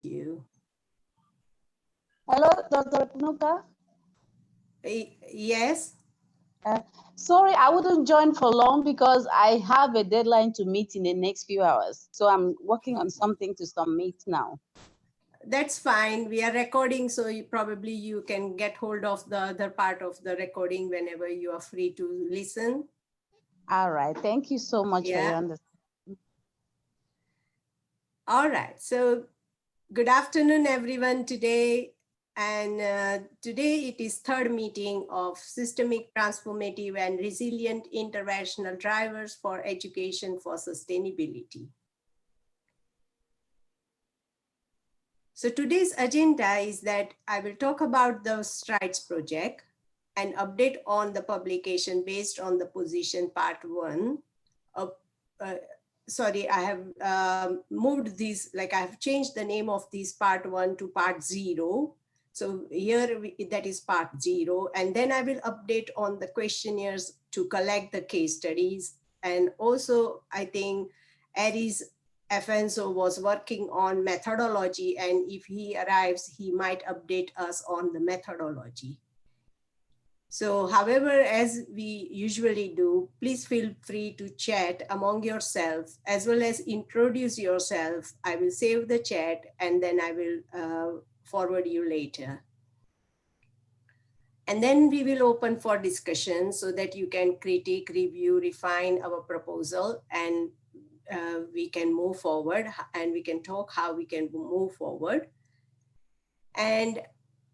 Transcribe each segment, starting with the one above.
you. Hello, Dr. Renuka. Yes. Sorry, I wouldn't join for long because I have a deadline to meet in the next few hours. So I'm working on something to submit now. That's fine. We are recording, so probably you can get hold of the other part of the recording whenever you are free to listen. All right. Thank you so much for your understanding. All right. So good afternoon, everyone, today. And today it is third meeting of Systemic, Transformative and Resilient Interventional Drivers for Education for Sustainability. So today's agenda is that I will talk about the STRIDES project, an update on the publication based on the position part 1. Sorry, I have moved these, like I have changed the name of this part 1 to part 0. So here that is part 0. And then I will update on the questionnaires to collect the case studies. And also I think Aries Afonso was working on methodology, and if he arrives, he might update us on the methodology. So however, as we usually do, please feel free to chat among yourselves as well as introduce yourself. I will save the chat and then I will forward you later. And then we will open for discussion so that you can critique, review, refine our proposal, and we can move forward and we can talk how we can move forward. And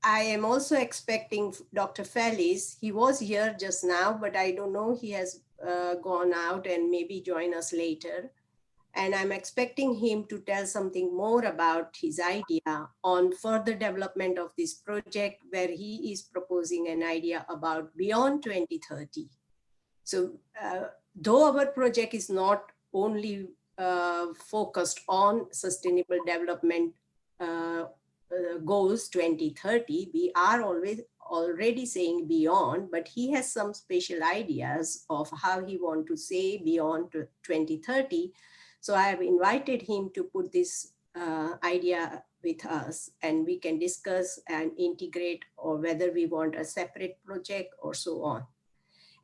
I am also expecting Dr. Felice. He was here just now, but I don't know, he has gone out and maybe join us later. And I'm expecting him to tell something more about his idea on further development of this project, where he is proposing an idea about beyond 2030. So though our project is not only focused on sustainable development goals 2030, we are already saying beyond, but he has some special ideas of how he want to say beyond 2030. So I have invited him to put this idea with us, and we can discuss and integrate, or whether we want a separate project or so on.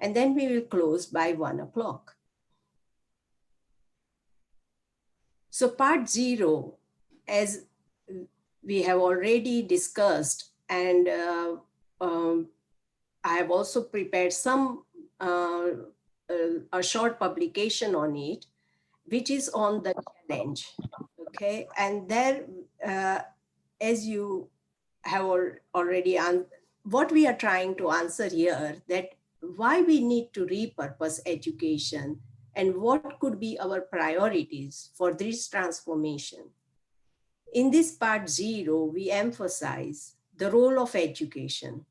And then we will close by 1 o'clock. So part 0, as we have already discussed, and I have also prepared some a short publication on it, which is on the challenge. Okay, and there, as you have already what we are trying to answer here, that why we need to repurpose education and what could be our priorities for this transformation. In this part 0, we emphasize the role of education,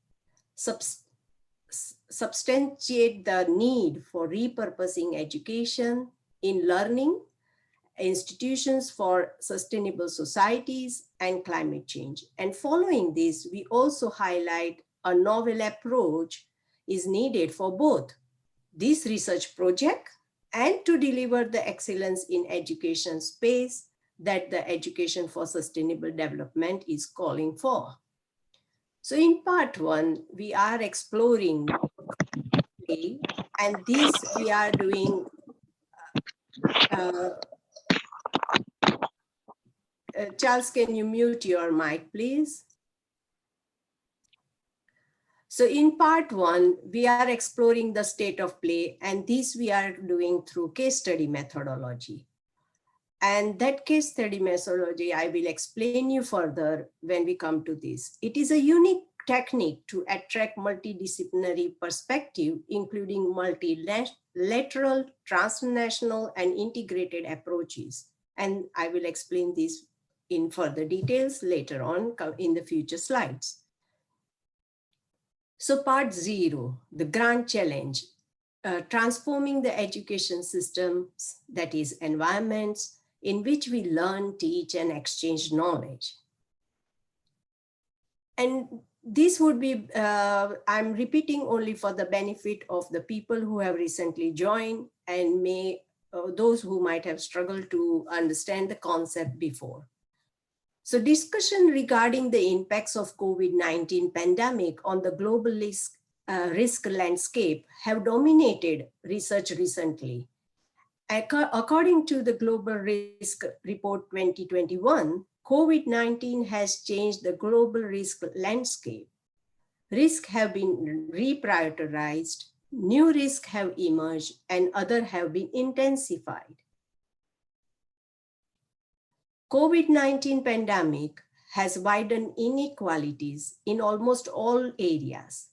substantiate the need for repurposing education in learning, institutions for sustainable societies, and climate change. And following this, we also highlight a novel approach is needed for both this research project and to deliver the excellence in education space that the Education for Sustainable Development is calling for. So in part 1, we are exploring play, and this we are doing Charles, can you mute your mic, please? So in part 1, we are exploring the state of play, and this we are doing through case study methodology. And that case study methodology, I will explain you further when we come to this. It is a unique technique to attract multidisciplinary perspective, including multilateral, transnational, and integrated approaches. And I will explain this in further details later on in the future slides. So part 0, the grand challenge, transforming the education systems, that is environments, in which we learn, teach, and exchange knowledge. And this would be, I'm repeating only for the benefit of the people who have recently joined and those who might have struggled to understand the concept before. So discussion regarding the impacts of COVID-19 pandemic on the global risk landscape have dominated research recently. According to the Global Risk Report 2021, COVID-19 has changed the global risk landscape. Risks have been reprioritized, new risks have emerged, and others have been intensified. COVID-19 pandemic has widened inequalities in almost all areas.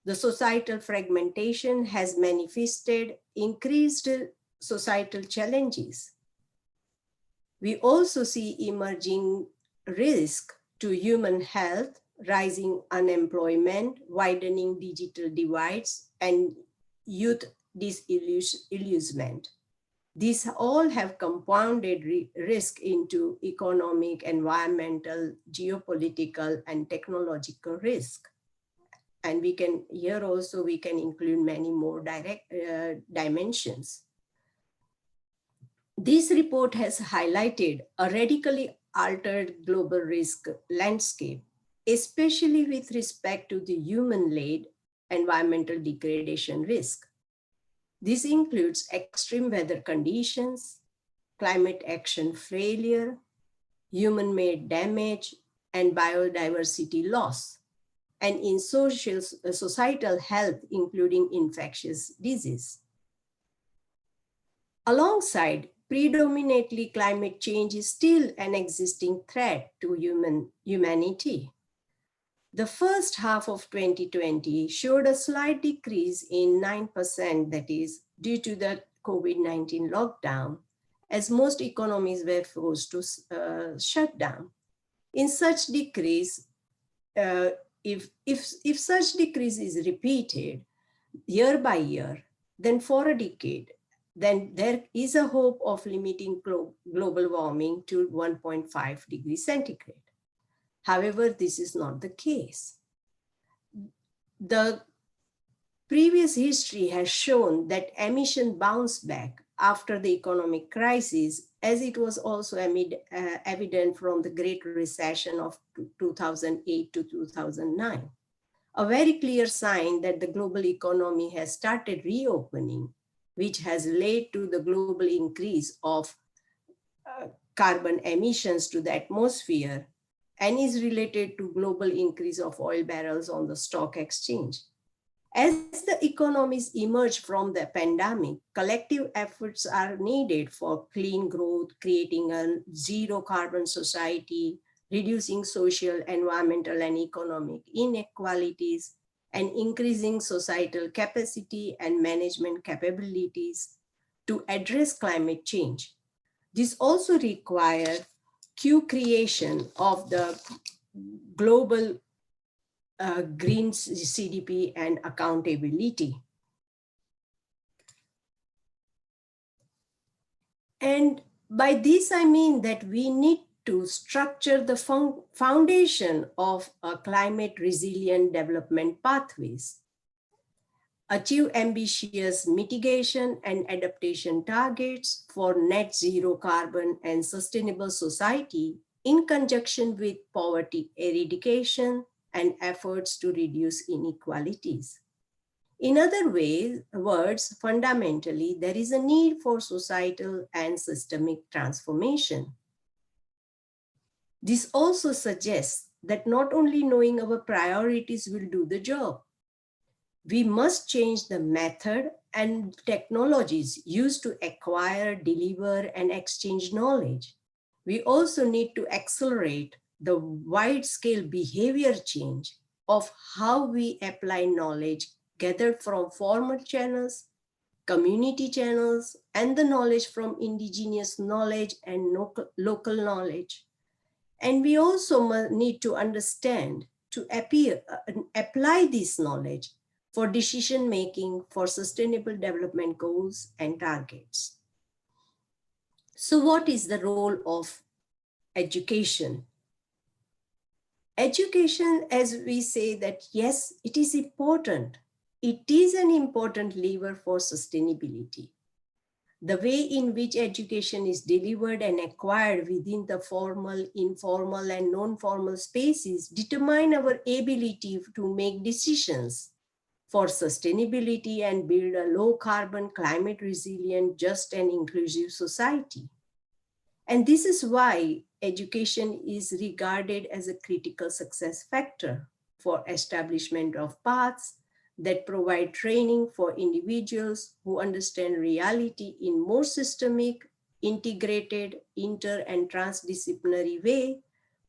The societal fragmentation has manifested increased societal challenges. We also see emerging risk to human health, rising unemployment, widening digital divides, and youth disillusionment. These all have compounded risk into economic, environmental, geopolitical, and technological risk. And we can, here also we can include many more direct dimensions. This report has highlighted a radically altered global risk landscape, especially with respect to the human-led environmental degradation risk. This includes extreme weather conditions, climate action failure, human-made damage, and biodiversity loss, and in societal health, including infectious disease. Alongside, predominantly climate change is still an existing threat to humanity. The first half of 2020 showed a slight decrease in 9%, that is, due to the COVID-19 lockdown, as most economies were forced to shut down. In such decrease, if such decrease is repeated year by year, then for a decade, then there is a hope of limiting global warming to 1.5 degrees centigrade. However, this is not the case. The previous history has shown that emission bounced back after the economic crisis, as it was also evident from the Great Recession of 2008 to 2009. A very clear sign that the global economy has started reopening, which has led to the global increase of carbon emissions to the atmosphere and is related to global increase of oil barrels on the stock exchange. As the economies emerge from the pandemic, collective efforts are needed for clean growth, creating a zero carbon society, reducing social, environmental, and economic inequalities, and increasing societal capacity and management capabilities to address climate change. This also requires creation of the global green CDP and accountability. And by this, I mean that we need to structure the foundation of a climate resilient development pathways, achieve ambitious mitigation and adaptation targets for net zero carbon and sustainable society in conjunction with poverty eradication and efforts to reduce inequalities. In other words, fundamentally, there is a need for societal and systemic transformation. This also suggests that not only knowing our priorities will do the job, we must change the method and technologies used to acquire, deliver, and exchange knowledge. We also need to accelerate the wide-scale behavior change of how we apply knowledge gathered from formal channels, community channels, and the knowledge from indigenous knowledge and local knowledge. And we also need to understand to apply this knowledge for decision-making for sustainable development goals and targets. So what is the role of education? Education, as we say that, yes, it is important. It is an important lever for sustainability. the way in which education is delivered and acquired within the formal, informal, and non-formal spaces determine our ability to make decisions for sustainability and build a low carbon, climate resilient, just and inclusive society. And this is why education is regarded as a critical success factor for establishment of paths that provide training for individuals who understand reality in more systemic, integrated, inter and transdisciplinary way,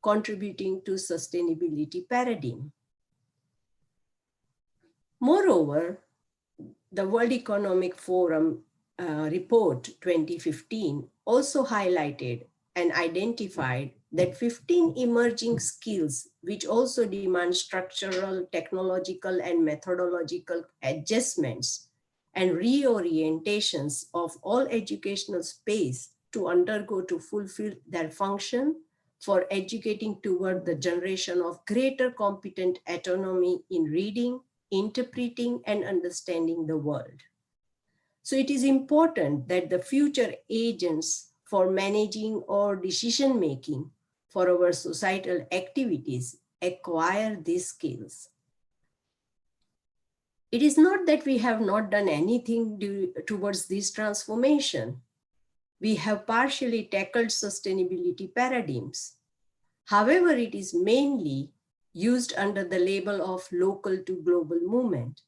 contributing to sustainability paradigm. Moreover, the World Economic Forum report 2015 also highlighted and identified that 15 emerging skills, which also demand structural, technological, and methodological adjustments and reorientations of all educational space to undergo to fulfill their function for educating toward the generation of greater competent autonomy in reading, interpreting, and understanding the world. So it is important that the future agents for managing or decision making for our societal activities acquire these skills. It is not that we have not done anything towards this transformation. We have partially tackled sustainability paradigms. However, it is mainly used under the label of local to global movement.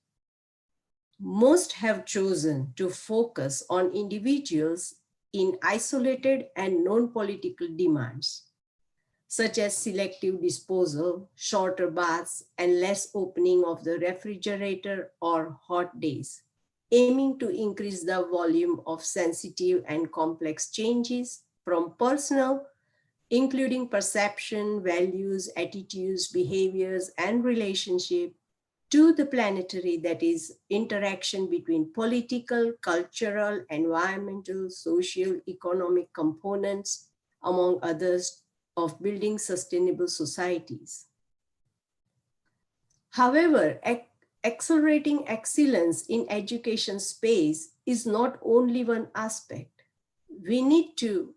Most have chosen to focus on individuals in isolated and non-political demands, such as selective disposal, shorter baths, and less opening of the refrigerator or hot days, aiming to increase the volume of sensitive and complex changes from personal, including perception, values, attitudes, behaviors, and relationship, to the planetary, that is, interaction between political, cultural, environmental, social, economic components, among others, of building sustainable societies. However, accelerating excellence in education space is not only one aspect. We need to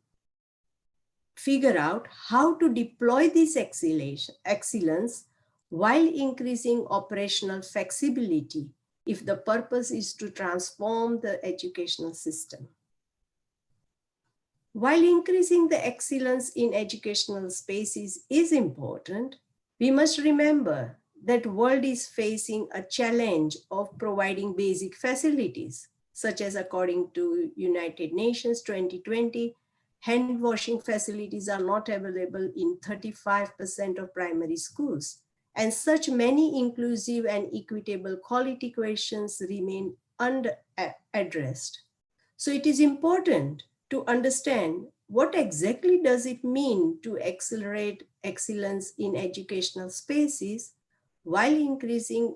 figure out how to deploy this excellence while increasing operational flexibility if the purpose is to transform the educational system. While increasing the excellence in educational spaces is important, we must remember that the world is facing a challenge of providing basic facilities, such as according to United Nations 2020, hand washing facilities are not available in 35% of primary schools, and such many inclusive and equitable quality questions remain unaddressed. So it is important to understand what exactly does it mean to accelerate excellence in educational spaces while increasing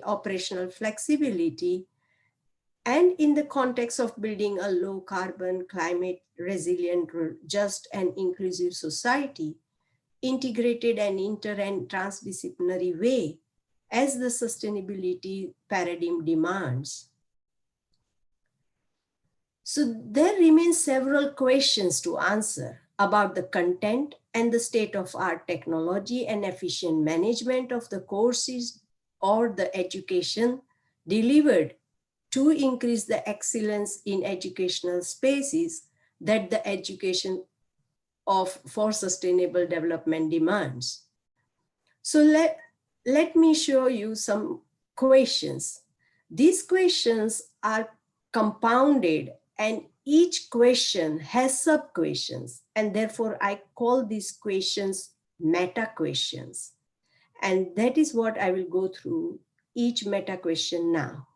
operational flexibility, and in the context of building a low carbon, climate resilient, just and inclusive society, integrated and inter and transdisciplinary way as the sustainability paradigm demands. So there remain several questions to answer about the content and the state-of-art technology and efficient management of the courses or the education delivered to increase the excellence in educational spaces that the education for sustainable development demands. So let me show you some questions. These questions are compounded and each question has sub-questions, and therefore I call these questions meta questions. And that is what I will go through each meta question now.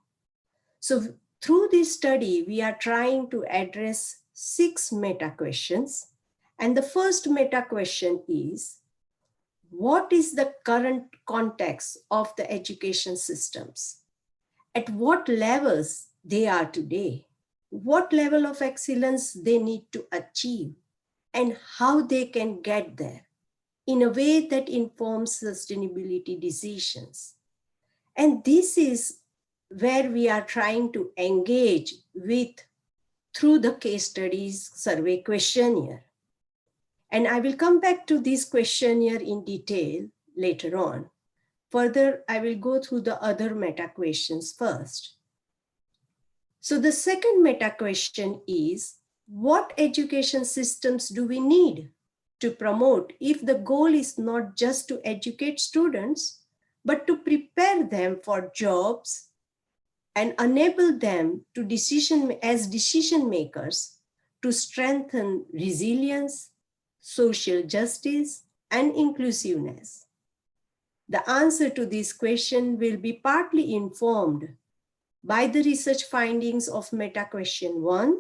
So through this study, we are trying to address 6 meta questions. And the first meta question is, what is the current context of the education systems? At what levels they are today? What level of excellence they need to achieve, and how they can get there in a way that informs sustainability decisions. And this is where we are trying to engage with through the case studies survey questionnaire. And I will come back to this questionnaire in detail later on. Further, I will go through the other meta questions first. So the second meta question is, what education systems do we need to promote if the goal is not just to educate students, but to prepare them for jobs and enable them to as decision makers to strengthen resilience, social justice, and inclusiveness? The answer to this question will be partly informed by the research findings of meta question 1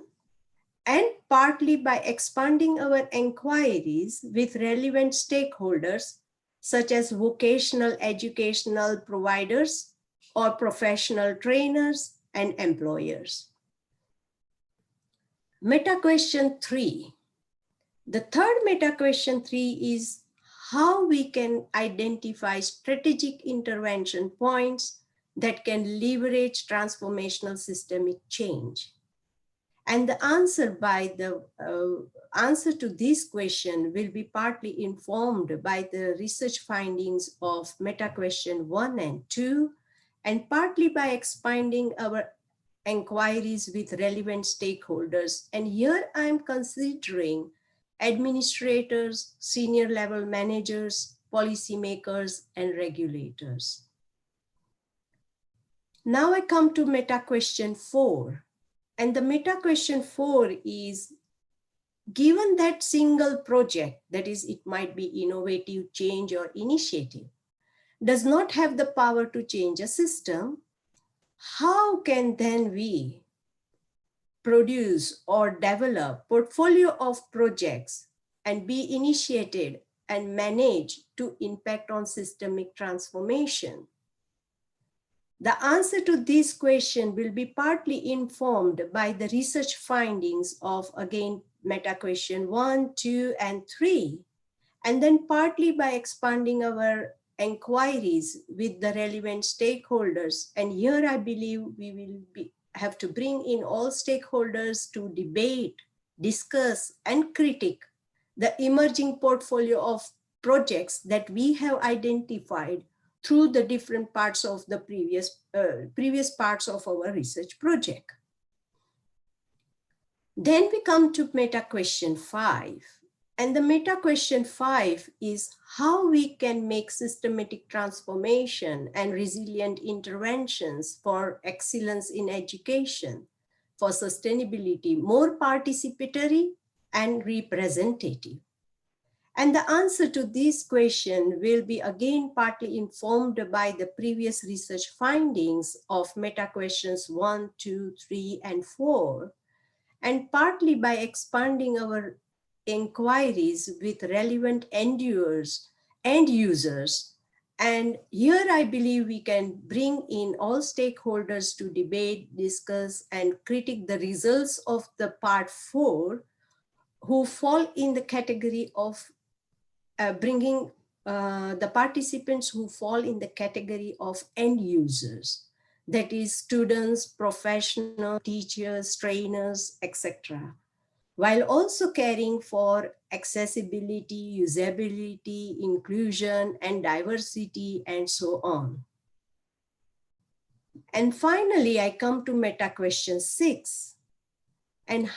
and partly by expanding our inquiries with relevant stakeholders such as vocational educational providers or professional trainers and employers. Meta question 3. The third meta question 3 is how we can identify strategic intervention points that can leverage transformational systemic change. And the answer answer to this question will be partly informed by the research findings of meta question 1 and 2, and partly by expanding our inquiries with relevant stakeholders. And here I'm considering administrators, senior level managers, policymakers, and regulators. Now I come to meta question 4. And the meta question 4 is, given that single project, that is, it might be innovative change or initiative, does not have the power to change a system, how can then we produce or develop portfolio of projects and be initiated and managed to impact on systemic transformation? The answer to this question will be partly informed by the research findings of, again, meta question 1, 2, and 3, and then partly by expanding our inquiries with the relevant stakeholders. And here I believe we will have to bring in all stakeholders to debate, discuss, and critique the emerging portfolio of projects that we have identified through the different parts of the previous parts of our research project. Then we come to meta question 5. And the meta question 5 is how we can make systematic transformation and resilient interventions for excellence in education, for sustainability, more participatory and representative. And the answer to this question will be again partly informed by the previous research findings of meta questions 1, 2, 3, and 4, and partly by expanding our inquiries with relevant end users. And here I believe we can bring in all stakeholders to debate, discuss, and critique the results of the part 4, who fall in the category of bringing the participants who fall in the category of end users, that is students, professionals, teachers, trainers, etc., while also caring for accessibility, usability, inclusion, and diversity, and so on. And finally, I come to meta question 6. And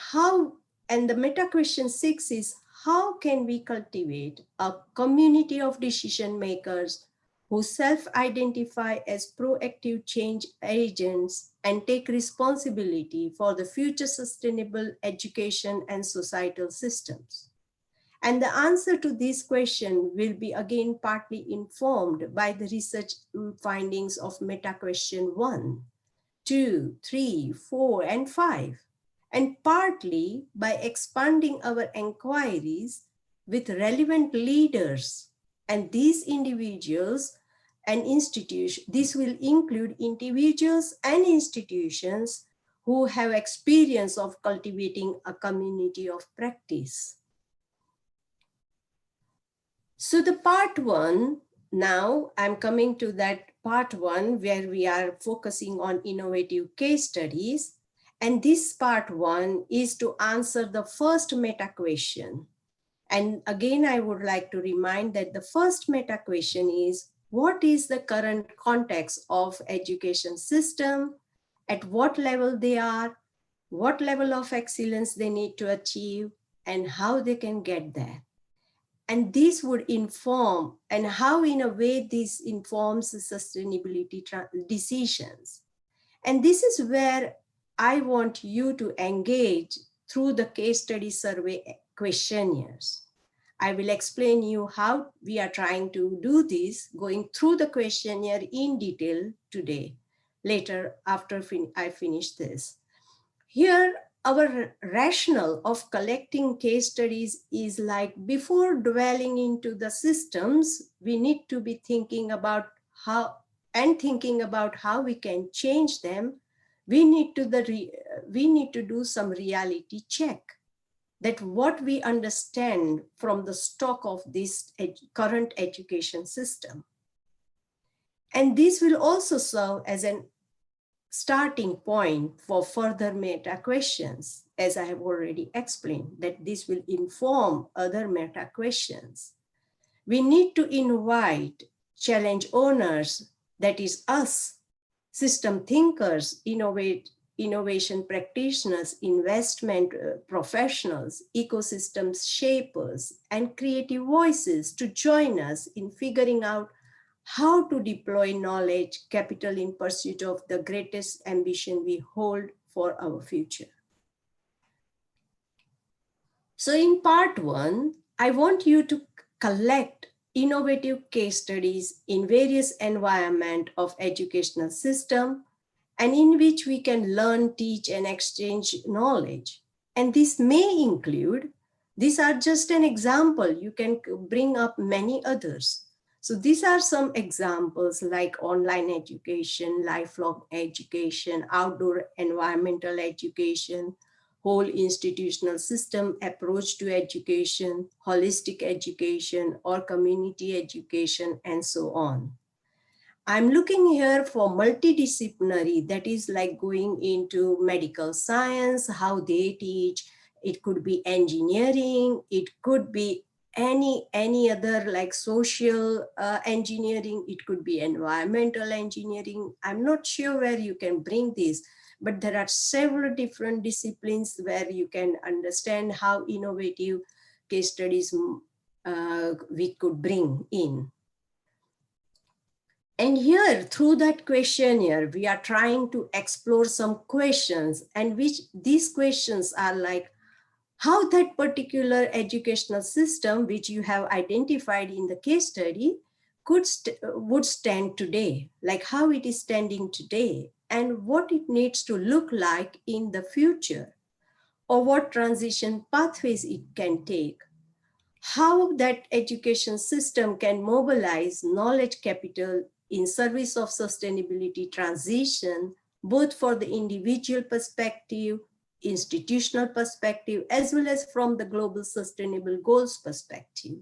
the meta question 6 is, how can we cultivate a community of decision makers who self-identify as proactive change agents and take responsibility for the future sustainable education and societal systems? And the answer to this question will be again partly informed by the research findings of meta question 1, 2, 3, 4, and 5. And partly by expanding our inquiries with relevant leaders. And these individuals and institutions, this will include individuals and institutions who have experience of cultivating a community of practice. So the part 1, now I'm coming to that part 1 where we are focusing on innovative case studies. And this part 1 is to answer the first meta question. And again, I would like to remind that the first meta question is, what is the current context of education system, at what level they are, what level of excellence they need to achieve, and how they can get there. And this would inform, and how in a way this informs the sustainability decisions. And this is where I want you to engage through the case study survey questionnaires. I will explain you how we are trying to do this, going through the questionnaire in detail today, later after I finish this. Here, our rationale of collecting case studies is like, before dwelling into the systems, we need to be thinking about how we can change them. We need to do some reality check, that what we understand from the stock of this current education system. And this will also serve as an starting point for further meta questions, as I have already explained, that this will inform other meta questions. We need to invite challenge owners, that is us, system thinkers, innovation practitioners, investment professionals, ecosystems shapers, and creative voices to join us in figuring out how to deploy knowledge capital in pursuit of the greatest ambition we hold for our future. So in part 1, I want you to collect innovative case studies in various environments of educational system, and in which we can learn, teach, and exchange knowledge. And this may include, these are just an example, you can bring up many others. So these are some examples like online education, lifelong education, outdoor environmental education, whole institutional system approach to education, holistic education, or community education, and so on. I'm looking here for multidisciplinary, that is like going into medical science, how they teach. It could be engineering, it could be any other like social engineering, it could be environmental engineering. I'm not sure where you can bring this, but there are several different disciplines where you can understand how innovative case studies we could bring in. And here, through that questionnaire, we are trying to explore some questions, and which these questions are like, how that particular educational system, which you have identified in the case study, would stand today, like how it is standing today, and what it needs to look like in the future, or what transition pathways it can take, how that education system can mobilize knowledge capital in service of sustainability transition, both for the individual perspective, institutional perspective, as well as from the global sustainable goals perspective.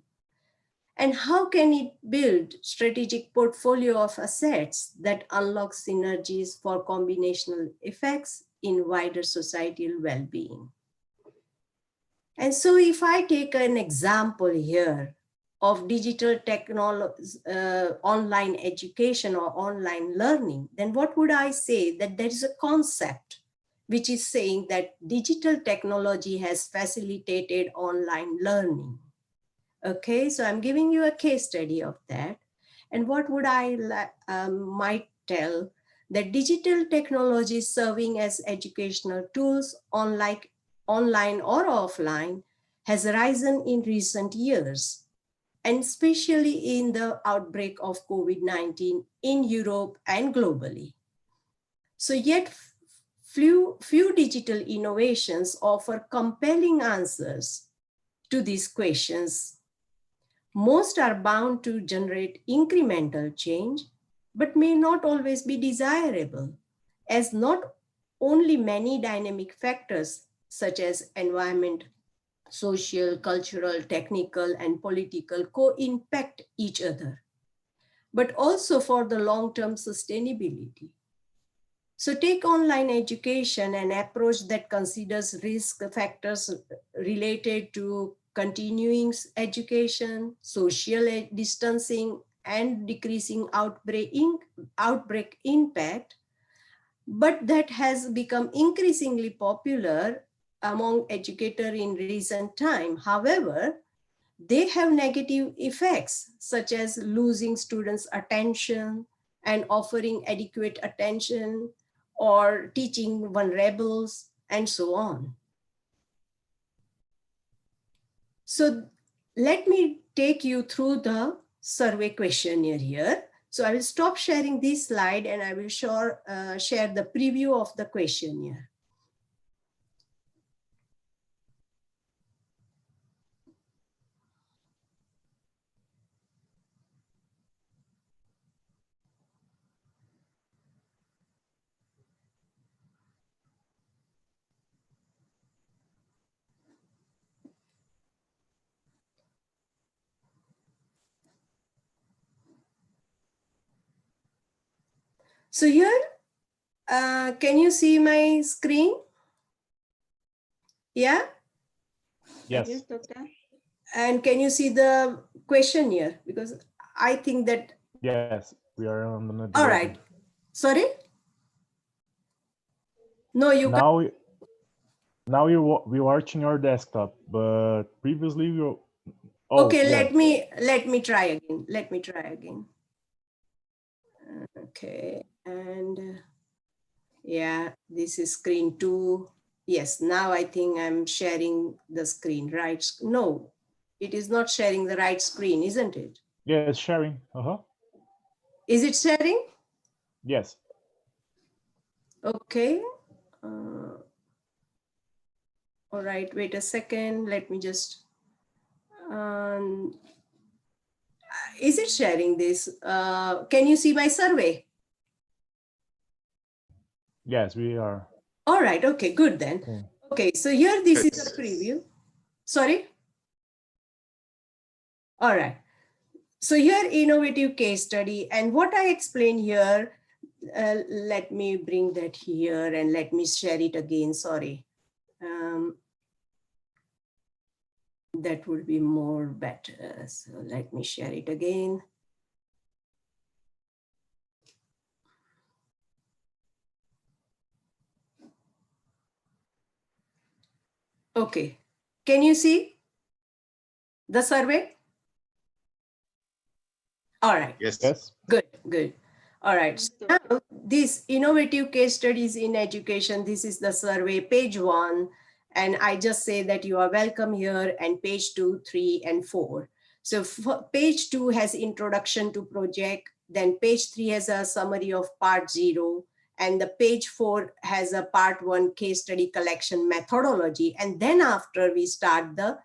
And how can it build strategic portfolio of assets that unlock synergies for combinational effects in wider societal well-being? And so if I take an example here of digital technology, online education or online learning, then what would I say? That there is a concept which is saying that digital technology has facilitated online learning. Okay, so I'm giving you a case study of that. And what would I might tell? That digital technology serving as educational tools online or offline has risen in recent years, and especially in the outbreak of COVID-19 in Europe and globally. So yet few digital innovations offer compelling answers to these questions. Most are bound to generate incremental change, but may not always be desirable, as not only many dynamic factors such as environment, social, cultural, technical, and political co-impact each other, but also for the long-term sustainability. So take online education, an approach that considers risk factors related to continuing education, social distancing, and decreasing outbreak impact, but that has become increasingly popular among educators in recent time. However, they have negative effects such as losing students' attention and offering adequate attention or teaching vulnerables and so on. So let me take you through the survey questionnaire here. So I will stop sharing this slide and I will share the preview of the questionnaire. So here, can you see my screen? Yeah? Yes. Yes, doctor. And can you see the questionnaire? Because I think that. Yes, we are on the All development. right. Sorry? No, you can't. Now we watching your desktop, but previously you. Oh, Okay, yeah. let me try again. Let me try again. Okay, and yeah, this is screen 2. Yes, now I think I'm sharing the screen, right? No, it is not sharing the right screen, isn't it? Yeah, it's sharing. Is it sharing? Yes. Okay. All right, wait a second. Let me just. Is it sharing this? Can you see my survey? Yes, we are. All right, okay, good then. Okay, so here this is a preview. Sorry? All right. So here, innovative case study, and what I explain here, let me bring that here and let me share it again, sorry. That would be more better. So let me share it again. Okay, can you see the survey? All right. Yes. Good, good. All right. So now, these innovative case studies in education, this is the survey, page 1. And I just say that you are welcome here, and page 2, 3, and 4. So page 2 has introduction to project. Then page 3 has a summary of part 0. And the page 4 has a part 1 case study collection methodology. And then after we start the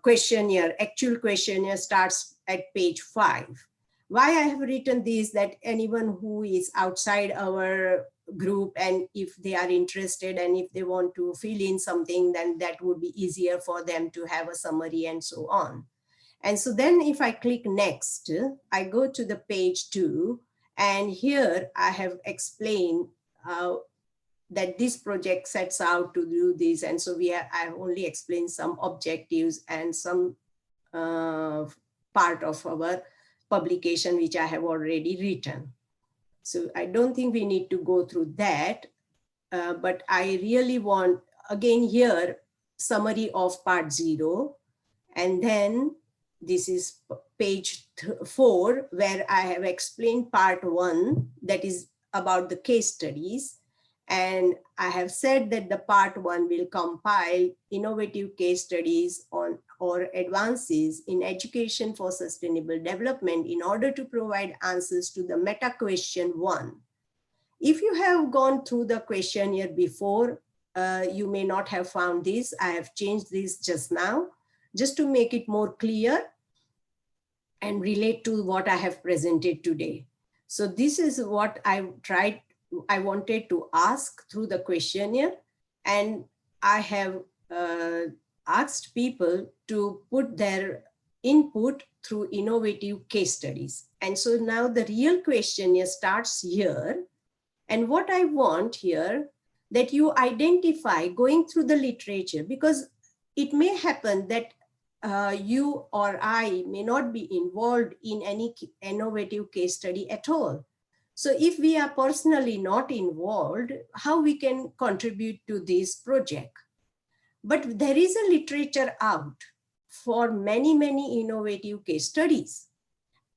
questionnaire, actual questionnaire starts at page 5. Why I have written this, that anyone who is outside our group, and if they are interested and if they want to fill in something, then that would be easier for them to have a summary and so on. And so then if I click next, I go to the page 2, and here I have explained that this project sets out to do this. And so I only explained some objectives and some part of our publication, which I have already written. So I don't think we need to go through that, but I really want, again here, summary of part 0. And then this is page 4, where I have explained part 1, that is about the case studies. And I have said that the part 1 will compile innovative case studies on or advances in education for sustainable development in order to provide answers to the meta question 1. If you have gone through the questionnaire before, you may not have found this. I have changed this just now, just to make it more clear and relate to what I have presented today. So this is what I wanted to ask through the questionnaire, and I have asked people to put their input through innovative case studies. And so now the real questionnaire starts here, And what I want here, that you identify going through the literature, because it may happen that you or I may not be involved in any innovative case study at all. So if we are personally not involved, how we can contribute to this project? But there is a literature out for many, many innovative case studies.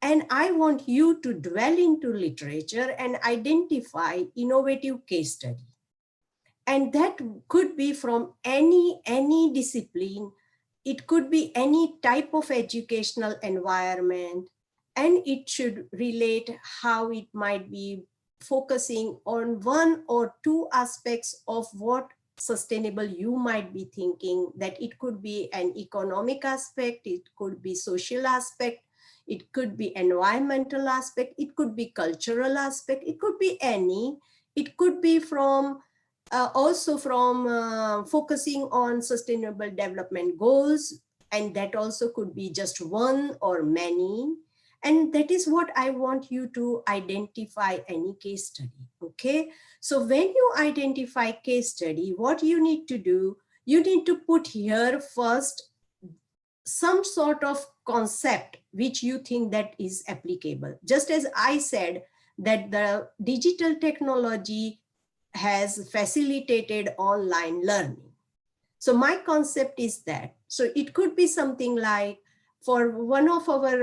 And I want you to dwell into literature and identify innovative case study. And that could be from any discipline. It could be any type of educational environment, and it should relate how it might be focusing on one or two aspects of what sustainable you might be thinking. That it could be an economic aspect, it could be social aspect, it could be environmental aspect, it could be cultural aspect, it could be any, it could be from also from focusing on sustainable development goals, and that also could be just one or many. And that is what I want you to identify any case study, okay? So when you identify case study, what you need to do, you need to put here first some sort of concept which you think that is applicable. Just as I said that the digital technology has facilitated online learning. So my concept is that, so it could be something like, for one of our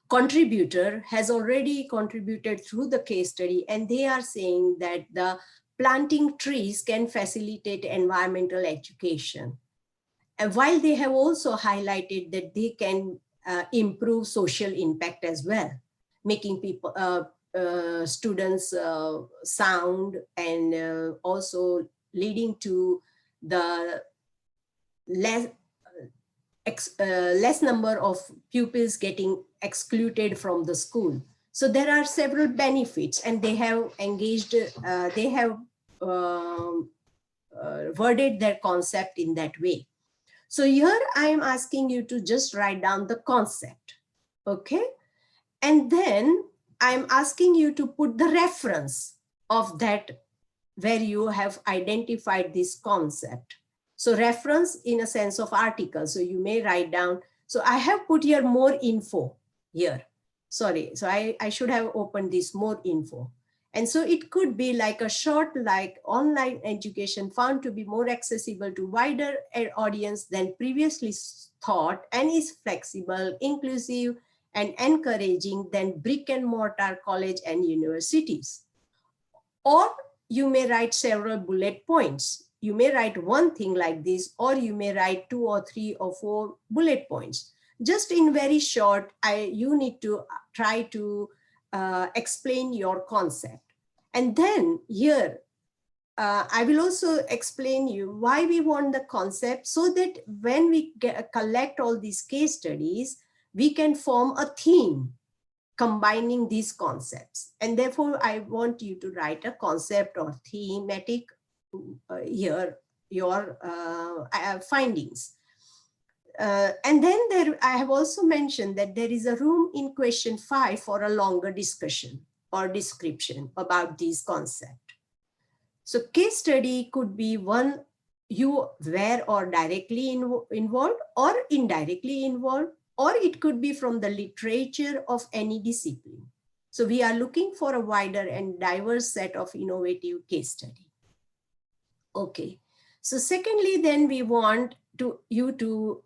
contributor has already contributed through the case study, and they are saying that the planting trees can facilitate environmental education. And while they have also highlighted that they can improve social impact as well, making people, students sound, and also leading to the less number of pupils getting excluded from the school. So there are several benefits, and they have engaged, they have worded their concept in that way. So here I am asking you to just write down the concept, okay? And then I'm asking you to put the reference of that where you have identified this concept. So reference in a sense of article. So you may write down, so I have put here more info here. Sorry, so I should have opened this more info. And so it could be like a short, like online education found to be more accessible to wider audience than previously thought, and is flexible, inclusive, and encouraging than brick and mortar college and universities. Or you may write several bullet points. You may write one thing like this, or you may write 2 or 3 or 4 bullet points. Just in very short, you need to try to explain your concept. And then here, I will also explain you why we want the concept, so that when we collect all these case studies, we can form a theme combining these concepts. And therefore, I want you to write a concept or thematic here, your findings. And then I have also mentioned that there is a room in question 5 for a longer discussion or description about these concepts. So case study could be one you were or directly involved or indirectly involved, or it could be from the literature of any discipline. So we are looking for a wider and diverse set of innovative case study. Okay, so secondly, then we want you to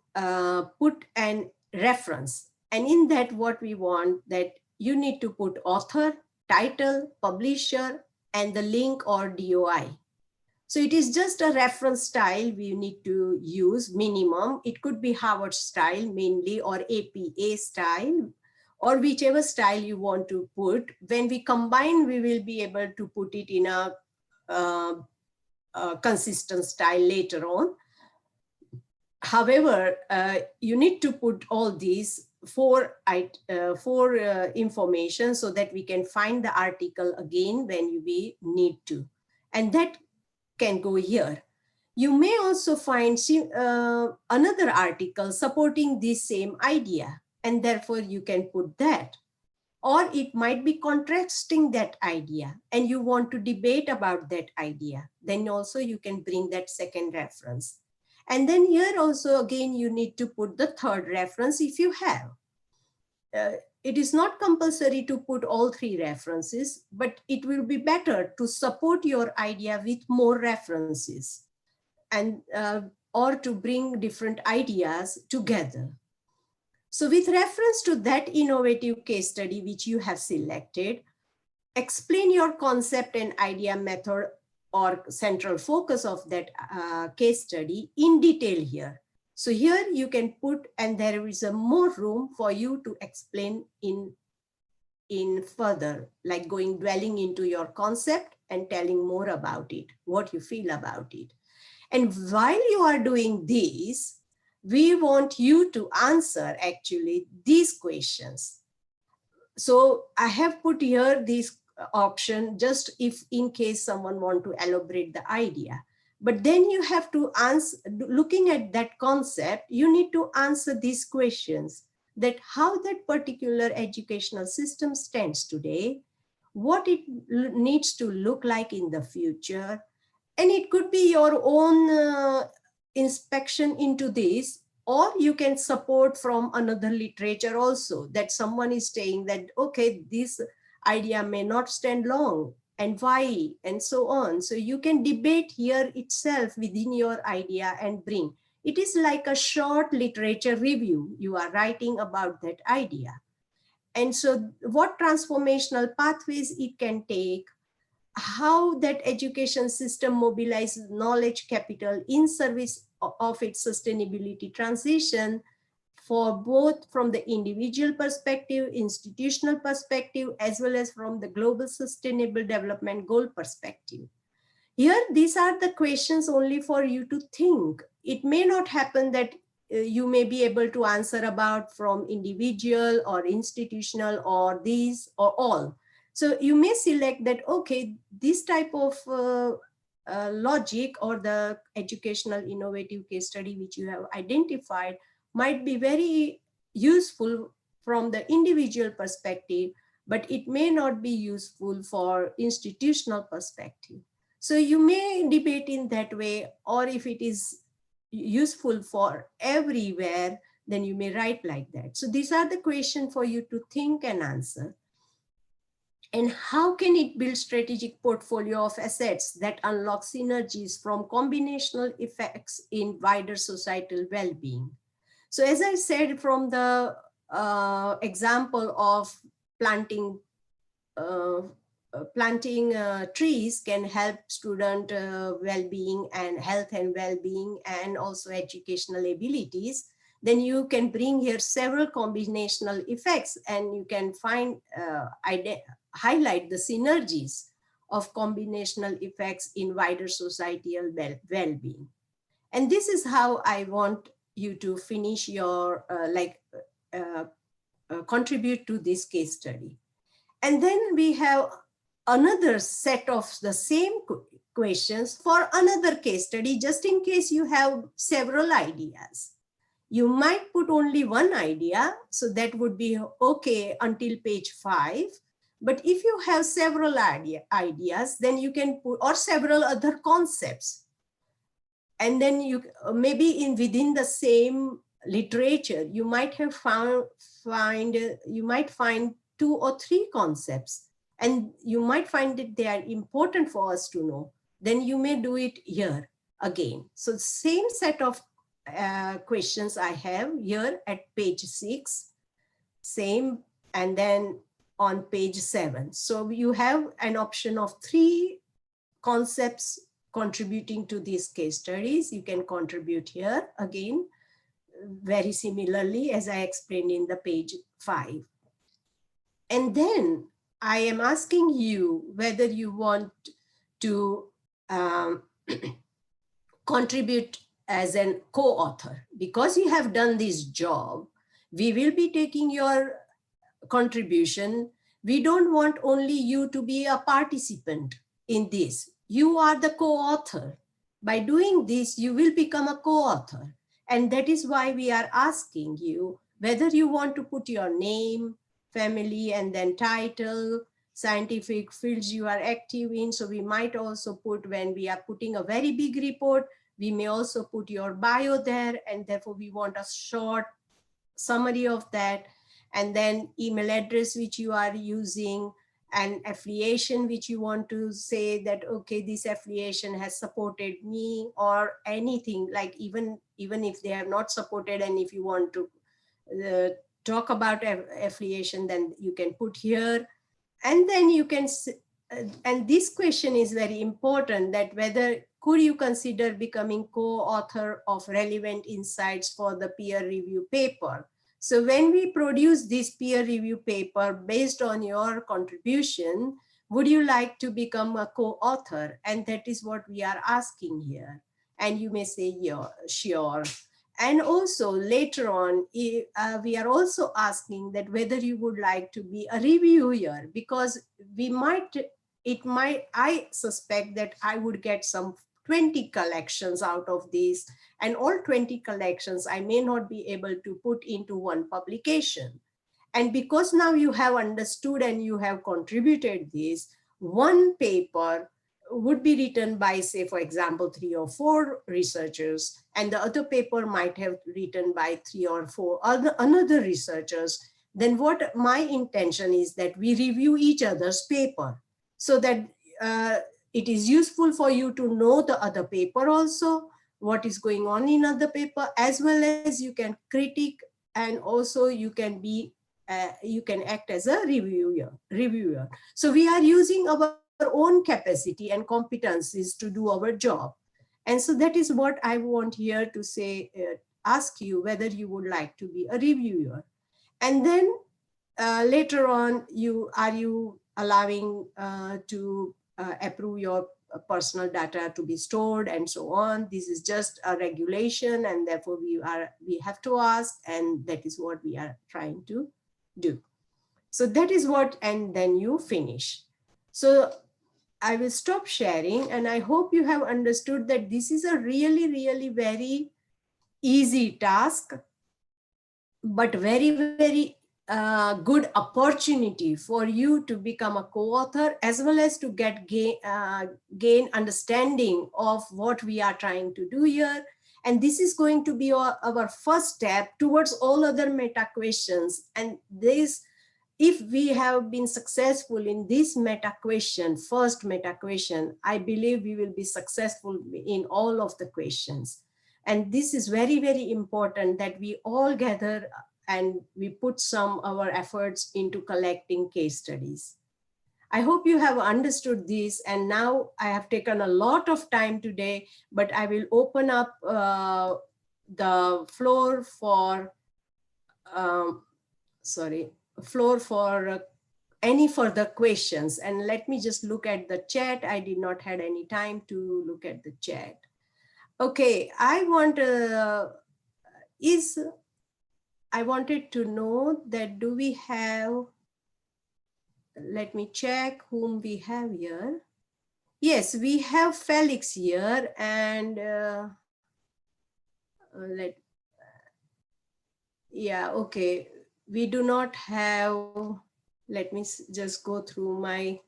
put an reference. And in that, what we want, that you need to put author, title, publisher, and the link or DOI. So it is just a reference style we need to use minimum. It could be Harvard style mainly, or APA style, or whichever style you want to put. When we combine, we will be able to put it in a consistent style later on. However, you need to put all these for information so that we can find the article again when we need to. And that can go here. You may also find another article supporting this same idea, and therefore you can put that. or it might be contrasting that idea and you want to debate about that idea. Then also you can bring that second reference. And then here also again you need to put the third reference if you have. It is not compulsory to put all three references, but it will be better to support your idea with more references and or to bring different ideas together. So with reference to that innovative case study which you have selected, explain your concept and idea method or central focus of that case study in detail here. So here you can put, and there is a more room for you to explain in further, like dwelling into your concept and telling more about it, what you feel about it. And while you are doing this, we want you to answer actually these questions. So I have put here this option just if in case someone want to elaborate the idea. But then you have to answer, looking at that concept, you need to answer these questions, that how that particular educational system stands today, what it needs to look like in the future. And it could be your own inspection into this, or you can support from another literature also, that someone is saying that, okay, this idea may not stand long and why, and so on. So you can debate here itself within your idea and bring. It is like a short literature review. You are writing about that idea. And so what transformational pathways it can take, how that education system mobilizes knowledge capital in service of its sustainability transition, for both from the individual perspective, institutional perspective, as well as from the global sustainable development goal perspective. Here, these are the questions only for you to think. It may not happen that you may be able to answer about from individual or institutional or these or all. So you may select that, okay, this type of logic or the educational innovative case study which you have identified might be very useful from the individual perspective, but it may not be useful for institutional perspective. So you may debate in that way, or if it is useful for everywhere, then you may write like that. So these are the questions for you to think and answer. And how can it build strategic portfolio of assets that unlock synergies from combinational effects in wider societal well-being? So as I said, from the example of planting trees can help student well-being and health and well-being and also educational abilities, then you can bring here several combinational effects and you can find, highlight the synergies of combinational effects in wider societal well-being. And this is how I want you to finish your, contribute to this case study. And then we have another set of the same questions for another case study, just in case you have several ideas. You might put only one idea, so that would be okay until page 5. But if you have several ideas, then you can put, or several other concepts. And then you maybe within the same literature, you might have find 2 or 3 concepts, and you might find that they are important for us to know. Then you may do it here again. So same set of questions I have here at page 6, same, and then on page 7. So you have an option of 3 concepts contributing to these case studies. You can contribute here again, very similarly as I explained in the page 5. And then I am asking you whether you want to contribute as a co-author. Because you have done this job, we will be taking your contribution. We don't want only you to be a participant in this. You are the co-author. By doing this, you will become a co-author. And that is why we are asking you whether you want to put your name, family, and then title, scientific fields you are active in. So we might also put, when we are putting a very big report, we may also put your bio there, and therefore we want a short summary of that, and then email address which you are using, and affiliation which you want to say that, okay, this affiliation has supported me, or anything, like even if they have not supported, and if you want to talk about affiliation, then you can put here. And then you can, and this question is very important, that whether could you consider becoming co-author of relevant insights for the peer review paper. So when we produce this peer review paper based on your contribution, would you like to become a co-author? And that is what we are asking here. And you may say, yeah, sure. And also later on, we are also asking that whether you would like to be a reviewer, because I suspect that I would get some 20 collections out of this, and all 20 collections I may not be able to put into one publication. And because now you have understood and you have contributed this, one paper would be written by, say, for example, 3 or 4 researchers, and the other paper might have written by 3 or 4 another researchers. Then what my intention is that we review each other's paper, so that it is useful for you to know the other paper also, what is going on in other paper, as well as you can critique, and also you can act as a reviewer. So we are using our own capacity and competencies to do our job. And so that is what I want here to say, ask you whether you would like to be a reviewer. And then later on, are you allowing to approve your personal data to be stored and so on. This is just a regulation, and therefore we have to ask, and that is what we are trying to do. So that is what, and then you finish. So I will stop sharing, and I hope you have understood that this is a really, really very easy task, but very, very good opportunity for you to become a co-author, as well as to gain understanding of what we are trying to do here. And this is going to be our first step towards all other meta questions. And this, if we have been successful in this meta question, first meta question, I believe we will be successful in all of the questions. And this is very, very important that we all gather and we put some of our efforts into collecting case studies. I hope you have understood this, and now I have taken a lot of time today, but I will open up the floor for, any further questions. And let me just look at the chat. I did not have any time to look at the chat. Okay, I wanted to know that, do we have, let me check whom we have here. Yes, we have Felix here, and yeah, okay. We do not have, let me just go through my,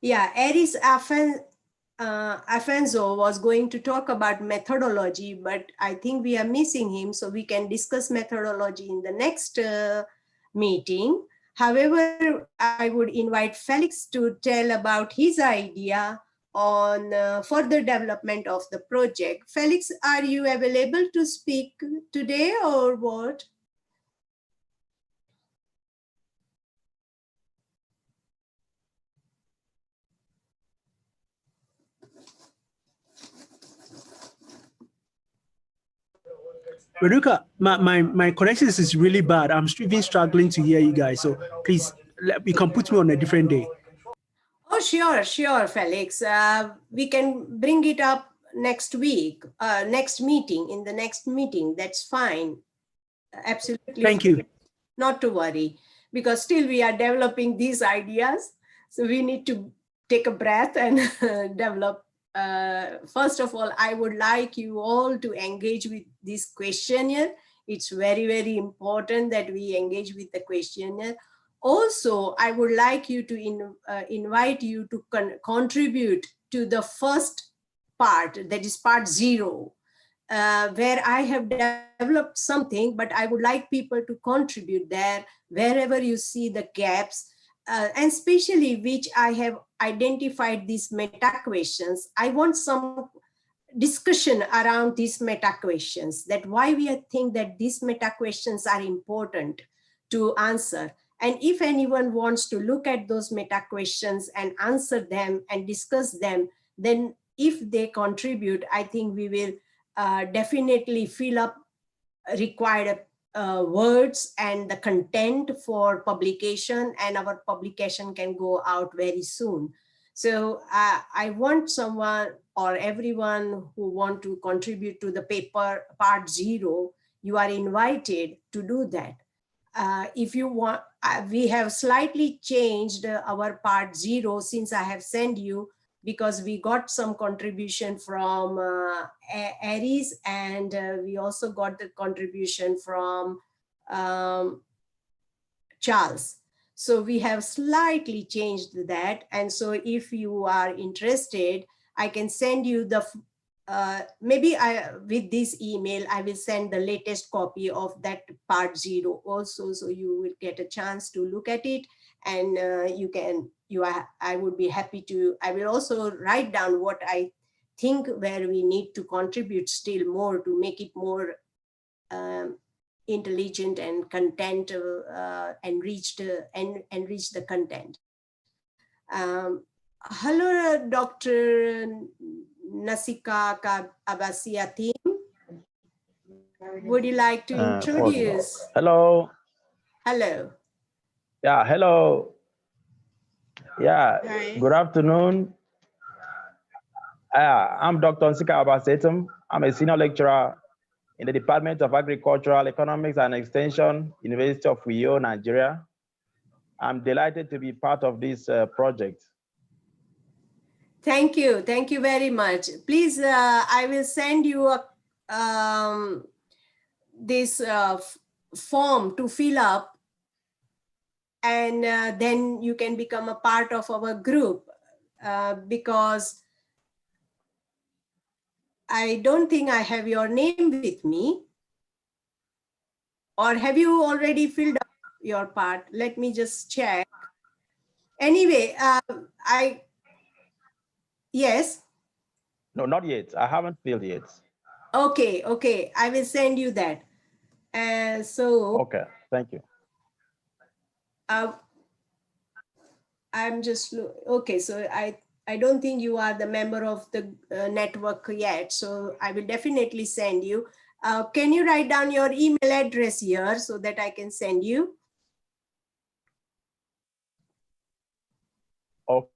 yeah, Aris Afanzo was going to talk about methodology, but I think we are missing him, so we can discuss methodology in the next meeting. However, I would invite Felix to tell about his idea on further development of the project. Felix, are you available to speak today or what? Renuka, my connection is really bad. I'm even struggling to hear you guys. So please, you can put me on a different day. Oh, sure, Felix. We can bring it up next week, next meeting, in the next meeting. That's fine. Absolutely. Thank you. Not to worry, because still we are developing these ideas. So we need to take a breath and develop. First of all, I would like you all to engage with this questionnaire. It's very, very important that we engage with the questionnaire. Also, I would like you to invite you to contribute to the first part, that is part 0, where I have developed something, but I would like people to contribute there wherever you see the gaps, and especially which I have identified these meta questions. I want some discussion around these meta questions, that why we think that these meta questions are important to answer. And if anyone wants to look at those meta questions and answer them and discuss them, then if they contribute, I think we will definitely fill up required words and the content for publication, and our publication can go out very soon. So I want someone or everyone who want to contribute to the paper part 0, you are invited to do that. If you want, we have slightly changed our part 0 since I have sent you, because we got some contribution from Aries, and we also got the contribution from Charles. So we have slightly changed that. And so if you are interested, I can send you the, maybe with this email, I will send the latest copy of that part 0 also. So you will get a chance to look at it, and I would be happy to, I will also write down what I think where we need to contribute still more to make it more intelligent and content enrich the content. Hello, Dr. Nasika Abasia team. Would you like to introduce? Hello. Hello. Yeah, hello. Yeah, Hi. Good afternoon. I'm Dr. Nasika Abasetum. I'm a senior lecturer in the Department of Agricultural Economics and Extension, University of Uyo, Nigeria. I'm delighted to be part of this project. Thank you. Thank you very much. Please, I will send you this form to fill up, and then you can become a part of our group, because I don't think I have your name with me. Or have you already filled up your part? Let me just check. Anyway, yes. No, not yet. I haven't filled yet. Okay, okay. I will send you that. So. Okay, thank you. I'm just, okay, so I don't think you are the member of the network yet, so I will definitely send you. Can you write down your email address here so that I can send you? Okay.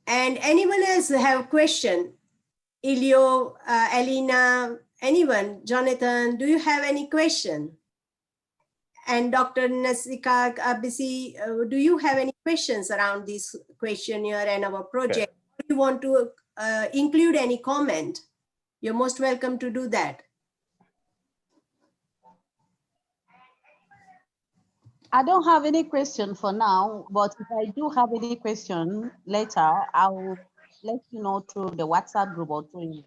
And anyone else have question? Ilio, Elena, anyone? Jonathan, do you have any question? And Dr. Nasika Abisi, do you have any questions around this questionnaire and our project? Okay. Do you want to include any comment? You're most welcome to do that. I don't have any question for now, but if I do have any question later, I'll let you know through the WhatsApp group or through email.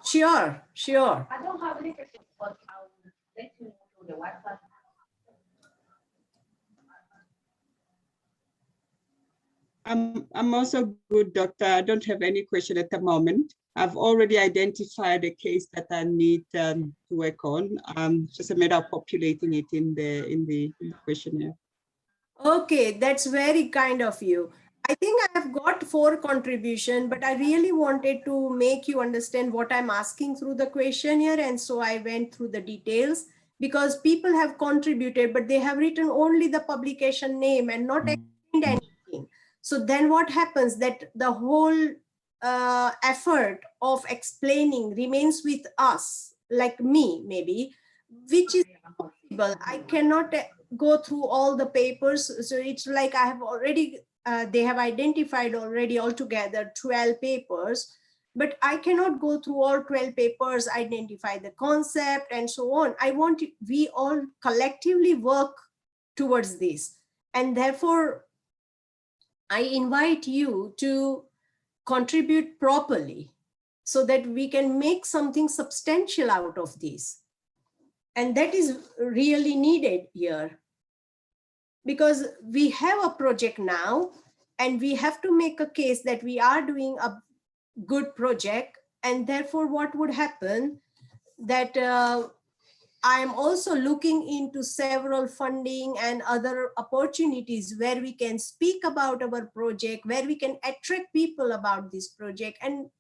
Sure, sure. I don't have any question, but I'll let you know through the WhatsApp. I'm also good, doctor. I don't have any question at the moment. I've already identified a case that I need to work on. Just a matter of populating it in the questionnaire. Okay, that's very kind of you. I think I have got 4 contributions, but I really wanted to make you understand what I'm asking through the questionnaire. And so I went through the details, because people have contributed, but they have written only the publication name and not explained anything. So then what happens, that the whole effort of explaining remains with us, like me maybe, which is possible. I cannot go through all the papers. So it's like I have already, they have identified already altogether 12 papers. but I cannot go through all 12 papers, identify the concept and so on. I want we all collectively work towards this. And therefore, I invite you to contribute properly so that we can make something substantial out of this. And that is really needed here, because we have a project now and we have to make a case that we are doing a good project. And therefore, what would happen that I am also looking into several funding and other opportunities where we can speak about our project, where we can attract people about this project. And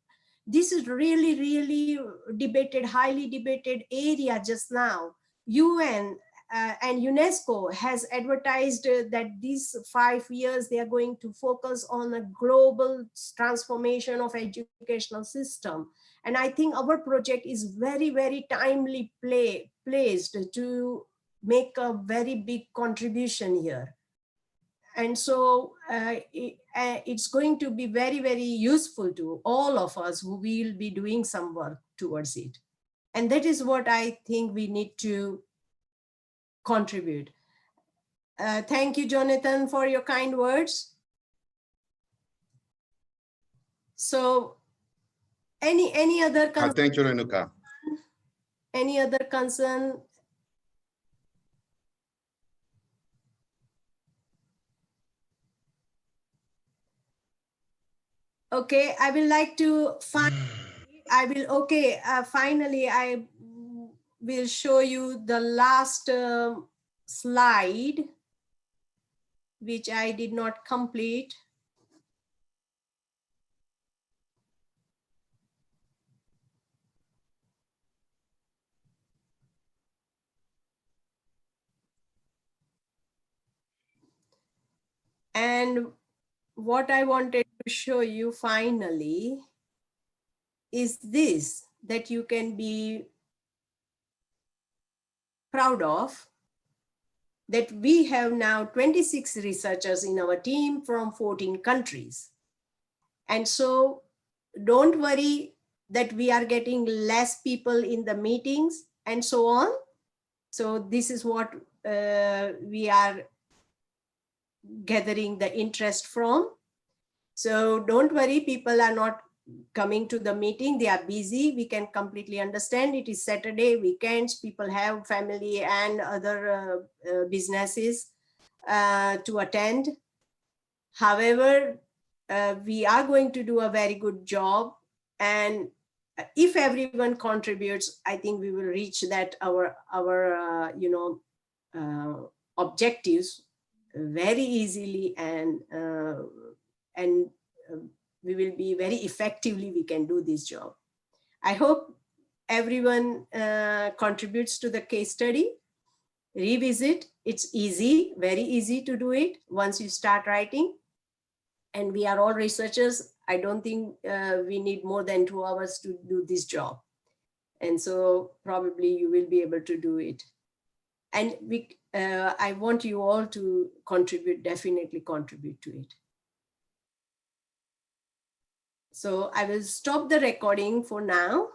this is really, really debated, highly debated area just now. UN and UNESCO has advertised that these 5 years, they are going to focus on a global transformation of educational system. And I think our project is very, very timely placed to make a very big contribution here. And so it's going to be very, very useful to all of us who will be doing some work towards it. And that is what I think we need to contribute. Thank you, Jonathan, for your kind words. So any other concern? Thank you, Renuka. Any other concern? Okay, I will like to finally I will show you the last slide, which I did not complete. And what I wanted to show you finally is this, that you can be proud of, that we have now 26 researchers in our team from 14 countries. And so don't worry that we are getting less people in the meetings and so on. So this is what we are gathering the interest from. So don't worry, people are not coming to the meeting, they are busy. We can completely understand. It is Saturday, weekends, people have family and other businesses to attend. However, we are going to do a very good job. And if everyone contributes, I think we will reach that our objectives very easily, and we will be very effectively, we can do this job. I hope everyone contributes to the case study. Revisit, it's easy, very easy to do it once you start writing. And we are all researchers. I don't think we need more than 2 hours to do this job. And so probably you will be able to do it. And I want you all to contribute, definitely contribute to it. So I will stop the recording for now.